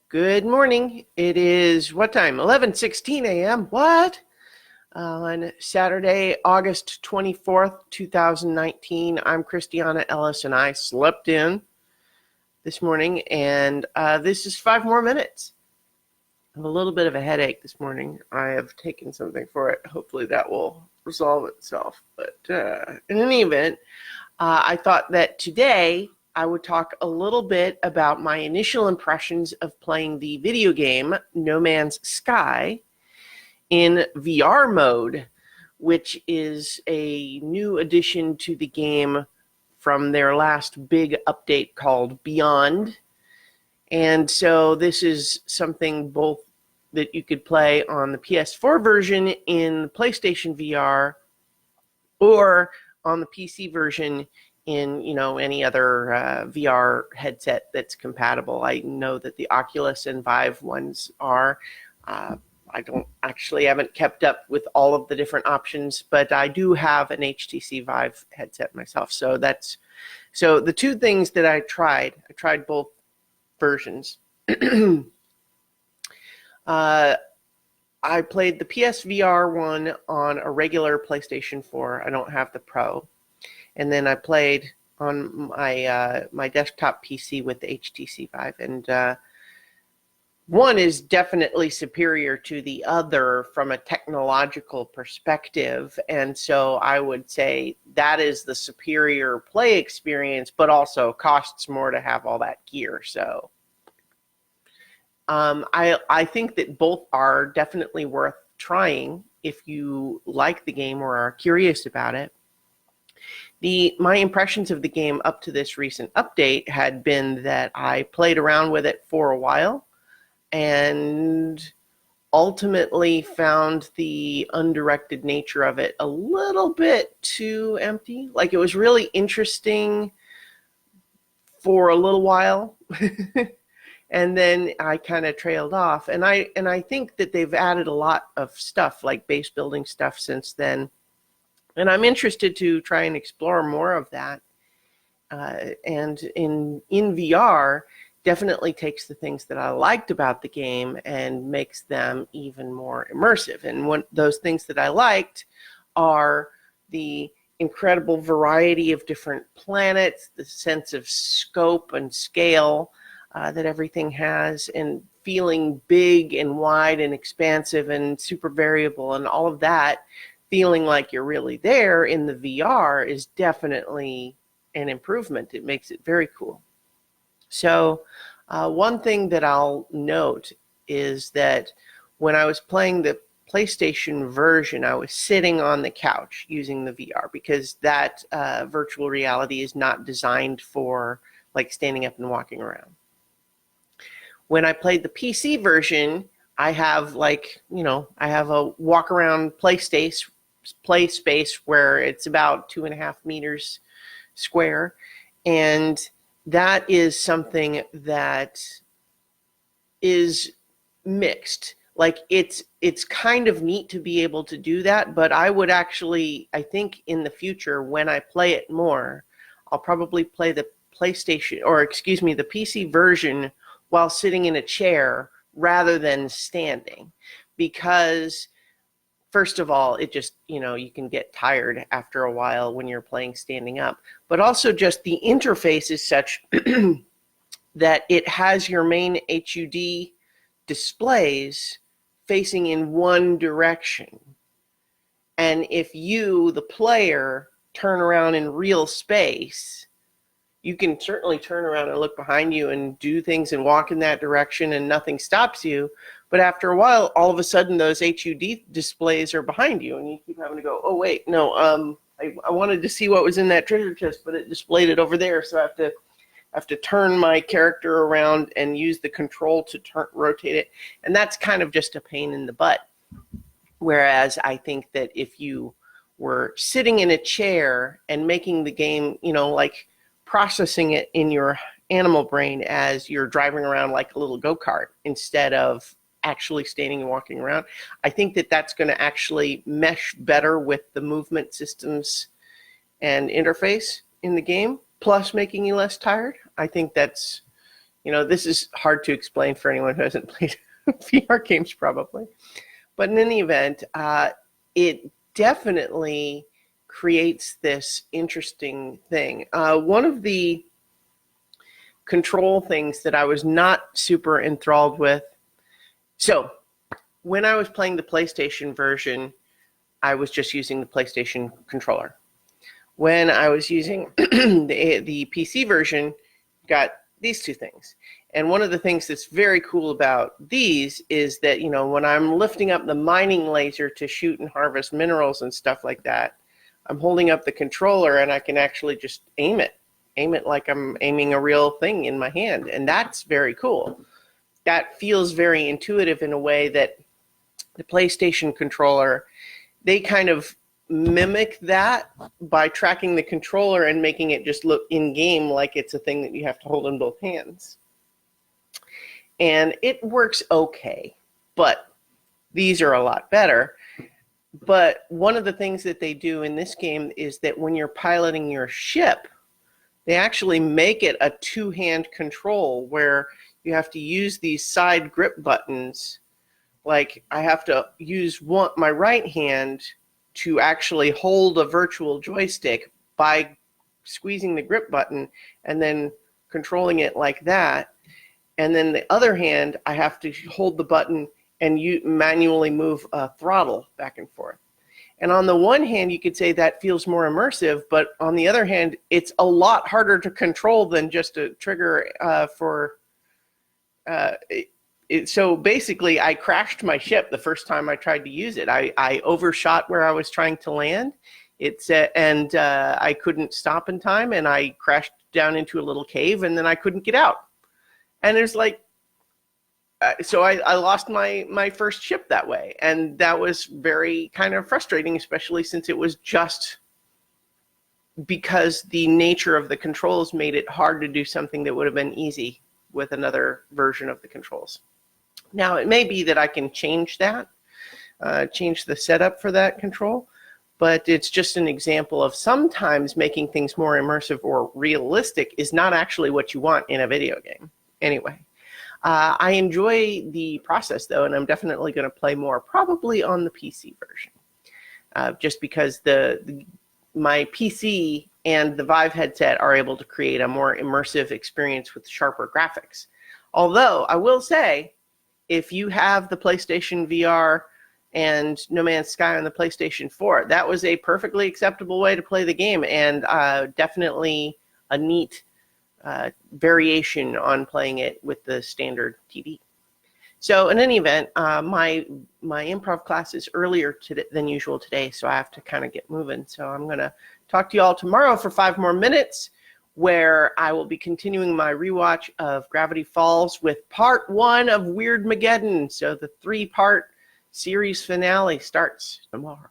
Good morning. It is what time? 11:16 a.m. What? On Saturday, August 24th, 2019. I'm Christiana Ellis, and I slept in this morning, and this is 5 more minutes. I have a little bit of a headache this morning. I have taken something for it. Hopefully that will resolve itself. But in any event, I thought that today I would talk a little bit about my initial impressions of playing the video game No Man's Sky in VR mode, which is a new addition to the game from their last big update called Beyond. And so this is something both that you could play on the PS4 version in PlayStation VR or on the PC version in any other VR headset that's compatible. I know that the Oculus and Vive ones are. I haven't kept up with all of the different options, but I do have an HTC Vive headset myself. So the two things that I tried both versions. I played the PSVR one on a regular PlayStation 4. I don't have the Pro. And then I played on my desktop PC with the HTC Vive. And one is definitely superior to the other from a technological perspective. And so I would say that is the superior play experience, but also costs more to have all that gear. So I think that both are definitely worth trying if you like the game or are curious about it. My impressions of the game up to this recent update had been that I played around with it for a while and ultimately found the undirected nature of it a little bit too empty. Like, it was really interesting for a little while. And then I kind of trailed off. And I think that they've added a lot of stuff, like base building stuff, since then. And I'm interested to try and explore more of that. And in VR, definitely takes the things that I liked about the game and makes them even more immersive. And those things that I liked are the incredible variety of different planets, the sense of scope and scale that everything has, and feeling big and wide and expansive and super variable, and all of that, feeling like you're really there in the VR is definitely an improvement. It makes it very cool. So one thing that I'll note is that when I was playing the PlayStation version, I was sitting on the couch using the VR, because that virtual reality is not designed for like standing up and walking around. When I played the PC version, I have I have a walk around play space where it's about 2.5 meters square. And that is something that is mixed. Like, it's kind of neat to be able to do that, but I would actually, I think in the future, when I play it more, I'll probably play the the PC version while sitting in a chair rather than standing, because first of all, it just, you can get tired after a while when you're playing standing up, but also just the interface is such that it has your main HUD displays facing in one direction. And if you, the player, turn around in real space, you can certainly turn around and look behind you and do things and walk in that direction and nothing stops you. But after a while, all of a sudden, those HUD displays are behind you, and you keep having to go, oh, wait, no, I wanted to see what was in that treasure chest, but it displayed it over there, so I have to turn my character around and use the control to rotate it. And that's kind of just a pain in the butt. Whereas I think that if you were sitting in a chair and making the game, like processing it in your animal brain as you're driving around like a little go-kart instead of actually standing and walking around, I think that that's going to actually mesh better with the movement systems and interface in the game, plus making you less tired. I think that's You know, this is hard to explain for anyone who hasn't played VR games probably. But in any event, it definitely creates this interesting thing. One of the control things that I was not super enthralled with. So when I was playing the PlayStation version, I was just using the PlayStation controller. When I was using the PC version, got these two things. And one of the things that's very cool about these is that, you know, when I'm lifting up the mining laser to shoot and harvest minerals and stuff like that, I'm holding up the controller and I can actually just aim it like I'm aiming a real thing in my hand. And that's very cool. That feels very intuitive in a way that the PlayStation controller, they kind of mimic that by tracking the controller and making it just look in-game like it's a thing that you have to hold in both hands. And it works okay, but these are a lot better. But one of the things that they do in this game is that when you're piloting your ship, they actually make it a two-hand control where you have to use these side grip buttons. Like I have to use my right hand to actually hold a virtual joystick by squeezing the grip button and then controlling it like that. And then the other hand, I have to hold the button and you manually move a throttle back and forth. And on the one hand, you could say that feels more immersive, but on the other hand, it's a lot harder to control than just a trigger so basically, I crashed my ship the first time I tried to use it. I overshot where I was trying to land. I couldn't stop in time, and I crashed down into a little cave, and then I couldn't get out. And it's like, so I lost my first ship that way, and that was very kind of frustrating, especially since it was just because the nature of the controls made it hard to do something that would have been easy with another version of the controls. Now, it may be that I can change that, change the setup for that control, but it's just an example of sometimes making things more immersive or realistic is not actually what you want in a video game. Anyway, I enjoy the process, though, and I'm definitely going to play more, probably on the PC version, just because my PC and the Vive headset are able to create a more immersive experience with sharper graphics. Although, I will say, if you have the PlayStation VR and No Man's Sky on the PlayStation 4, that was a perfectly acceptable way to play the game, and definitely a neat variation on playing it with the standard TV. So in any event, my improv class is earlier than usual today, so I have to kind of get moving. So I'm going to talk to you all tomorrow for 5 more minutes, where I will be continuing my rewatch of Gravity Falls with part 1 of Weirdmageddon. So the 3-part series finale starts tomorrow.